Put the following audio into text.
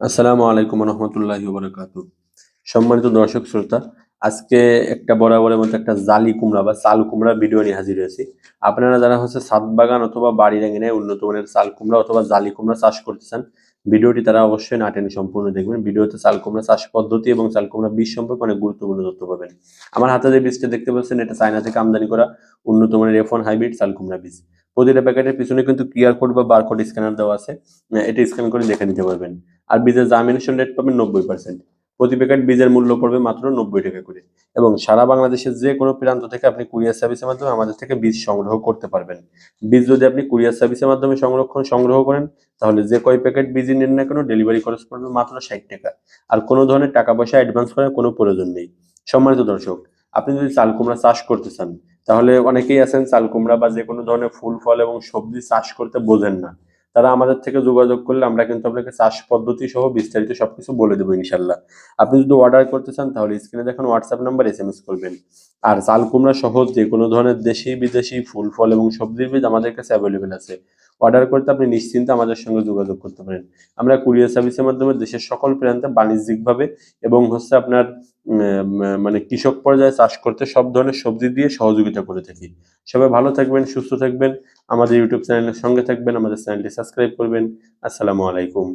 আসসালামু আলাইকুম রহমতুল্লাহি বারাকাতু। সম্মানিত দর্শক শ্রোতা, আজকে একটা বরাবরের মতো একটা জালি কুমড়া বা চাল কুমড়া ভিডিও নিয়ে হাজির হয়েছি। আপনারা যারা ছাদ বাগান অথবা বাড়ির আঙিনায় উন্নত মানের চাল কুমড়া অথবা জালি কুমড়া চাষ করতে চান, ভিডিওটি তারা অবশ্যই না টেনে সম্পূর্ণ দেখবেন। ভিডিওতে চাল কুমড়া চাষ পদ্ধতি এবং চাল কুমড়া বীজ সম্পর্কে অনেক গুরুত্বপূর্ণ তথ্য পাবেন। আমার হাতে যে বীজটা দেখতে পাচ্ছেন, এটা চায়না থেকে আমদানি করা উন্নত মানের F1 হাইব্রিড চাল কুমড়া বীজ। প্রতিটা প্যাকেটের পিছনে কিন্তু কিউআর কোড বা বারকোড স্ক্যানার দেওয়া আছে। এটা স্ক্যান করে দেখে নিতে পারবেন। আর বীজের জার্মিনেশন রেট পাবেন 90%। প্রতি প্যাকেট বীজের মূল্য পড়বে মাত্র 90 টাকা করে। এবং সারা বাংলাদেশের যে কোনো প্রান্ত থেকে আপনি কুরিয়ার সার্ভিসের মাধ্যমে আমাদের থেকে বীজ সংগ্রহ করতে পারবেন। বীজ যদি আপনি কুরিয়ার সার্ভিসের মাধ্যমে সংগ্রহ করেন, তাহলে যে কয় প্যাকেট বীজই নেন না কেন ডেলিভারি খরচ পড়বে মাত্র 60 টাকা। আর কোনো ধরনের টাকা পয়সা অ্যাডভান্স করার কোনো প্রয়োজন নেই। সম্মানিত দর্শক, আপনি যদি চাল কুমড়া চাষ করতে চান, তাহলে অনেকেই আছেন চাল কুমড়া বা যে কোনো ধরনের ফুল ফল এবং সবজি চাষ করতে বোঝেন না। তারা আমাদের থেকে যোগাযোগ করলে আমরা কিন্তু আপনাকে চাষ পদ্ধতি সহ বিস্তারিত সবকিছু বলে দেবো ইনশাল্লাহ। আপনি যদি অর্ডার করতে চান, তাহলে স্ক্রিনে দেখুন হোয়াটসঅ্যাপ নাম্বার SMS করবেন। আর চাল কুমড়া সহ যে কোনো ধরনের দেশি বিদেশি ফুল ফল এবং সবজির বীজ আমাদের কাছে অ্যাভেলেবেল আছে। অর্ডার করতে আপনি নিশ্চিন্তে আমাদের সঙ্গে যোগাযোগ করতে পারেন। আমরা কুরিয়ার সার্ভিসের মাধ্যমে দেশের সকল প্রান্তে বাণিজ্যিকভাবে এবং আপনার মানে কৃষক পর্যায়ে চাষ করতে সব ধরনের সবজি দিয়ে সহযোগিতা করে থাকি। সবাই ভালো থাকবেন, সুস্থ থাকবেন। আমাদের ইউটিউব চ্যানেলের সঙ্গে থাকবেন, আমাদের চ্যানেলটি সাবস্ক্রাইব করবেন। আসসালামু আলাইকুম।